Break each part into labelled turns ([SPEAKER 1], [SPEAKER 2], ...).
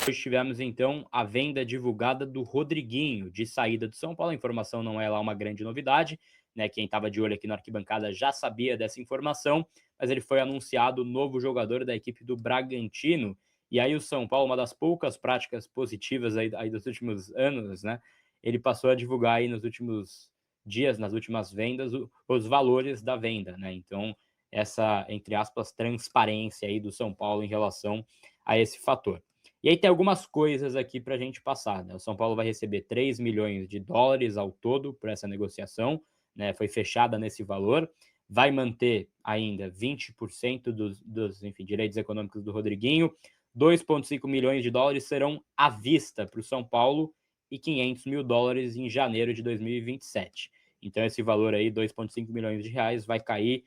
[SPEAKER 1] Hoje tivemos então a venda divulgada do Rodriguinho, de saída do São Paulo. A informação não é lá uma grande novidade, né? Quem estava de olho aqui na arquibancada já sabia dessa informação, mas ele foi anunciado o novo jogador da equipe do Bragantino. E aí o São Paulo, uma das poucas práticas positivas aí dos últimos anos, né? Ele passou a divulgar aí nos últimos dias, nas últimas vendas, os valores da venda, né? Então, essa, entre aspas, transparência aí do São Paulo em relação a esse fator. E aí tem algumas coisas aqui para a gente passar, né? O São Paulo vai receber 3 milhões de dólares ao todo por essa negociação, né? Foi fechada nesse valor. Vai manter ainda 20% dos enfim, direitos econômicos do Rodriguinho. 2,5 milhões de dólares serão à vista para o São Paulo e 500 mil dólares em janeiro de 2027. Então esse valor aí, 2,5 milhões de reais, vai cair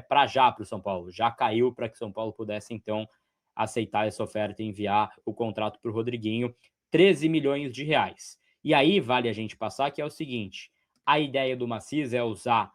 [SPEAKER 1] para já para o São Paulo. Já caiu para que o São Paulo pudesse, então, aceitar essa oferta e enviar o contrato para o Rodriguinho, 13 milhões de reais. E aí vale a gente passar que é o seguinte, a ideia do Maciz é usar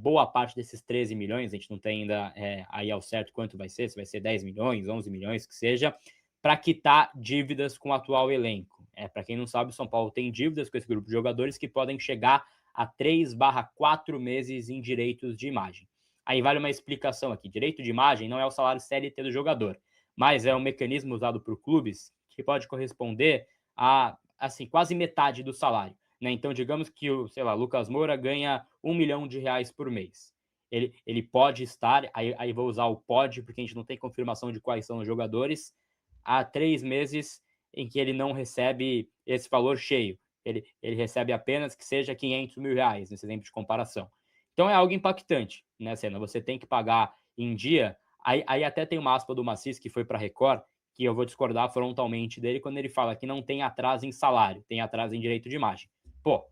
[SPEAKER 1] boa parte desses 13 milhões, a gente não tem ainda aí ao certo quanto vai ser, se vai ser 10 milhões, 11 milhões, que seja, para quitar dívidas com o atual elenco. Para quem não sabe, o São Paulo tem dívidas com esse grupo de jogadores que podem chegar a 3/4 meses em direitos de imagem. Aí vale uma explicação aqui. Direito de imagem não é o salário CLT do jogador, mas é um mecanismo usado por clubes que pode corresponder a assim, quase metade do salário. Né? Então, digamos que o, sei lá, Lucas Moura ganha 1 milhão de reais por mês. Ele pode estar, aí vou usar o pode, porque a gente não tem confirmação de quais são os jogadores, há 3 meses em que ele não recebe esse valor cheio. Ele recebe apenas que seja 500 mil reais, nesse exemplo de comparação. Então é algo impactante, né, Senna? Você tem que pagar em dia. Aí até tem uma aspa do Macis que foi para a Record, que eu vou discordar frontalmente dele quando ele fala que não tem atraso em salário, tem atraso em direito de imagem. Pô,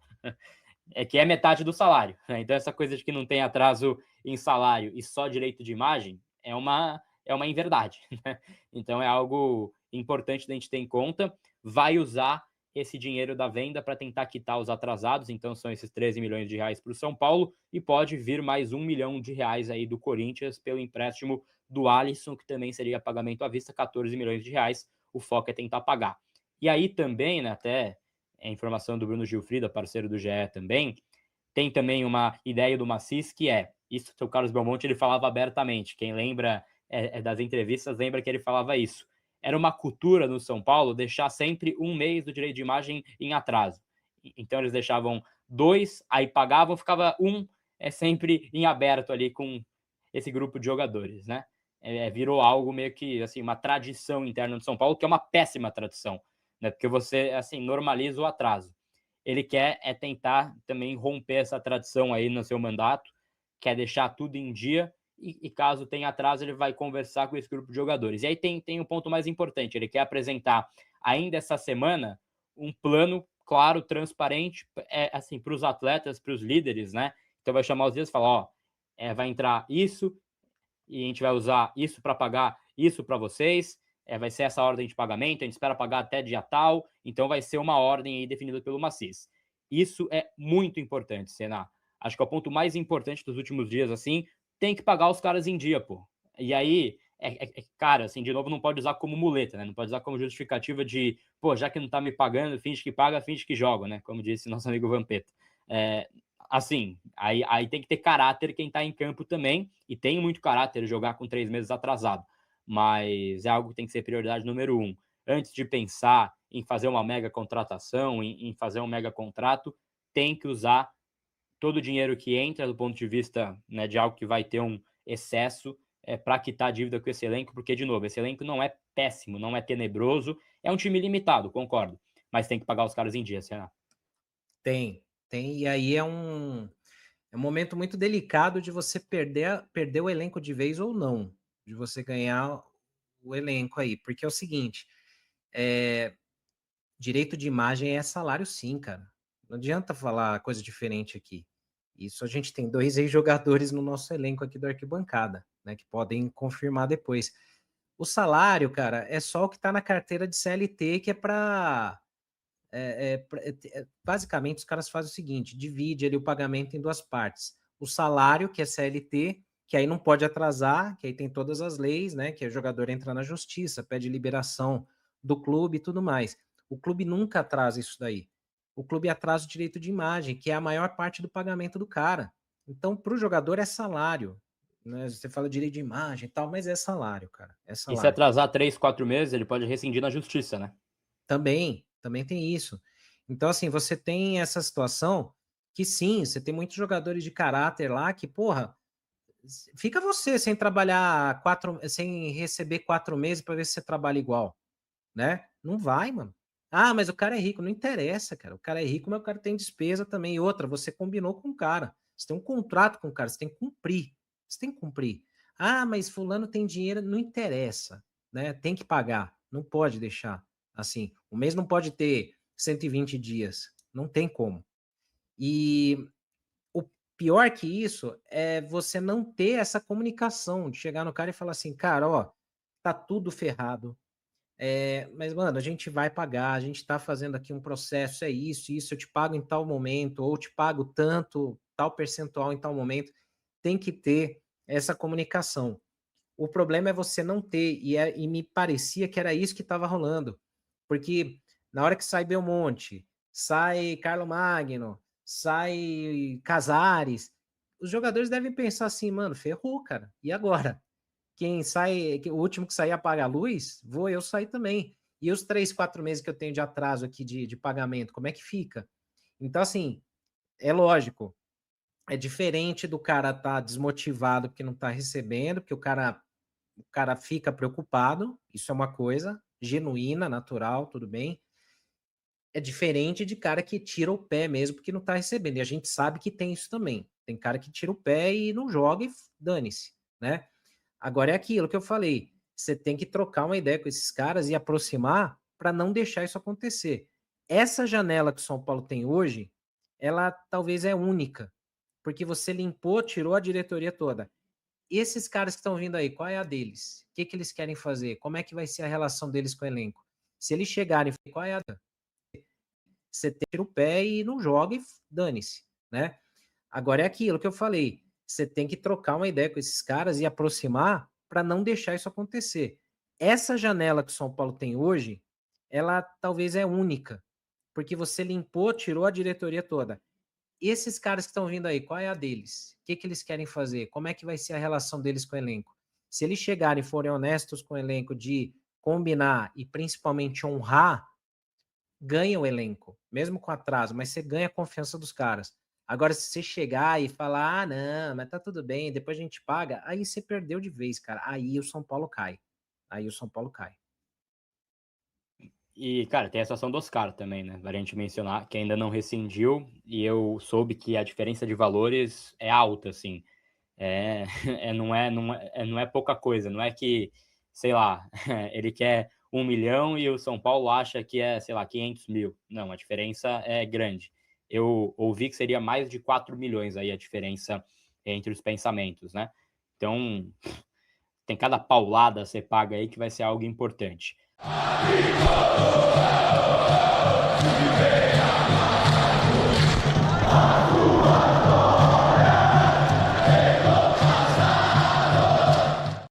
[SPEAKER 1] é que é metade do salário, né? Então essa coisa de que não tem atraso em salário e só direito de imagem é uma inverdade, né? Então é algo importante da gente ter em conta. Vai usar esse dinheiro da venda para tentar quitar os atrasados, então são esses 13 milhões de reais para o São Paulo e pode vir mais 1 milhão de reais aí do Corinthians pelo empréstimo do Alisson, que também seria pagamento à vista, 14 milhões de reais. O foco é tentar pagar. E aí também, né, até a informação do Bruno Gilfrida, parceiro do GE também, tem também uma ideia do Macis que isso o Carlos Belmonte ele falava abertamente, quem lembra das entrevistas lembra que ele falava isso. Era uma cultura no São Paulo deixar sempre um mês do direito de imagem em atraso. Então eles deixavam 2, aí pagavam, ficava sempre em aberto ali com esse grupo de jogadores, né? Virou algo meio que assim uma tradição interna do São Paulo, que é uma péssima tradição, né? Porque você assim normaliza o atraso. Ele quer tentar também romper essa tradição aí no seu mandato, quer deixar tudo em dia e caso tenha atraso ele vai conversar com esse grupo de jogadores. E aí tem um ponto mais importante, ele quer apresentar ainda essa semana um plano claro, transparente, assim, para os atletas, para os líderes, né? Então vai chamar os dias e falar, ó, vai entrar isso e a gente vai usar isso para pagar isso para vocês, vai ser essa ordem de pagamento, a gente espera pagar até dia tal, então vai ser uma ordem aí definida pelo Macis. Isso é muito importante, Senna. Acho que é o ponto mais importante dos últimos dias, assim, tem que pagar os caras em dia, pô. E aí, cara, assim, de novo, não pode usar como muleta, né? Não pode usar como justificativa de, pô, já que não tá me pagando, finge que paga, finge que joga, né? Como disse nosso amigo Vampeta. Assim, aí tem que ter caráter quem tá em campo também, e tem muito caráter jogar com 3 meses atrasado, mas é algo que tem que ser prioridade número 1. Antes de pensar em fazer uma mega contratação, em fazer um mega contrato, tem que usar todo o dinheiro que entra do ponto de vista, né, de algo que vai ter um excesso para quitar a dívida com esse elenco, porque, de novo, esse elenco não é péssimo, não é tenebroso, é um time limitado, concordo, mas tem que pagar os caras em dia, Ceará.
[SPEAKER 2] Tem, e aí é um momento muito delicado de você perder o elenco de vez ou não, de você ganhar o elenco aí, porque é o seguinte, direito de imagem é salário sim, cara. Não adianta falar coisa diferente aqui. Isso a gente tem 2 ex-jogadores no nosso elenco aqui da arquibancada, né, que podem confirmar depois. O salário, cara, é só o que tá na carteira de CLT, que é para basicamente, os caras fazem o seguinte: divide ali o pagamento em 2 partes. O salário, que é CLT, que aí não pode atrasar, que aí tem todas as leis, né? Que o jogador entra na justiça, pede liberação do clube e tudo mais. O clube nunca atrasa isso daí. O clube atrasa o direito de imagem, que é a maior parte do pagamento do cara. Então, para o jogador é salário, né? Você fala direito de imagem e tal, mas é salário, cara. É
[SPEAKER 1] E se
[SPEAKER 2] salário.
[SPEAKER 1] atrasar 3, 4 meses, ele pode rescindir na justiça, né?
[SPEAKER 2] Também tem isso. Então, assim, você tem essa situação que sim, você tem muitos jogadores de caráter lá que, porra, fica você sem trabalhar sem receber 4 meses para ver se você trabalha igual, né? Não vai, mano. Ah, mas o cara é rico. Não interessa, cara. O cara é rico, mas o cara tem despesa também. E outra, você combinou com o cara. Você tem um contrato com o cara, você tem que cumprir. Você tem que cumprir. Ah, mas fulano tem dinheiro, não interessa, né? Tem que pagar. Não pode deixar assim. O mês não pode ter 120 dias. Não tem como. E o pior que isso é você não ter essa comunicação de chegar no cara e falar assim, cara, ó, tá tudo ferrado. Mas, mano, a gente vai pagar, a gente tá fazendo aqui um processo, é isso, eu te pago em tal momento, ou te pago tanto, tal percentual em tal momento. Tem que ter essa comunicação. O problema é você não ter, e me parecia que era isso que estava rolando. Porque na hora que sai Belmonte, sai Carlo Magno, sai Casares, os jogadores devem pensar assim, mano, ferrou, cara. E agora? Quem sai, o último que sair apaga a luz, vou eu sair também. E os 3, 4 meses que eu tenho de atraso aqui de pagamento, como é que fica? Então, assim, é lógico, é diferente do cara estar tá desmotivado porque não está recebendo, porque o cara fica preocupado, isso é uma coisa genuína, natural, tudo bem. É diferente de cara que tira o pé mesmo porque não está recebendo. E a gente sabe que tem isso também. Tem cara que tira o pé e não joga e dane-se, né? Agora é aquilo que eu falei. Você tem que trocar uma ideia com esses caras e aproximar para não deixar isso acontecer. Essa janela que o São Paulo tem hoje, ela talvez é única, porque você limpou, tirou a diretoria toda. Esses caras que estão vindo aí, qual é a deles? O que, que eles querem fazer? Como é que vai ser a relação deles com o elenco? Se eles chegarem, qual é a... Você tira o pé e não joga e dane-se, né? Agora é aquilo que eu falei. Você tem que trocar uma ideia com esses caras e aproximar para não deixar isso acontecer. Essa janela que o São Paulo tem hoje, ela talvez é única, porque você limpou, tirou a diretoria toda. Esses caras que estão vindo aí, qual é a deles? O que, que eles querem fazer? Como é que vai ser a relação deles com o elenco? Se eles chegarem e forem honestos com o elenco de combinar e principalmente honrar, ganha o elenco, mesmo com atraso, mas você ganha a confiança dos caras. Agora, se você chegar e falar, ah, não, mas tá tudo bem, depois a gente paga, aí você perdeu de vez, cara. Aí o São Paulo cai. Aí o São Paulo cai.
[SPEAKER 1] E, cara, tem a situação do Oscar também, né? Vale a gente mencionar que ainda não rescindiu e eu soube que a diferença de valores é alta, assim. É, não é pouca coisa, não é que, sei lá, ele quer 1 milhão e o São Paulo acha que é, sei lá, 500 mil. Não, a diferença é grande. Eu ouvi que seria mais de 4 milhões aí a diferença entre os pensamentos, né? Então, tem cada paulada a ser paga aí que vai ser algo importante.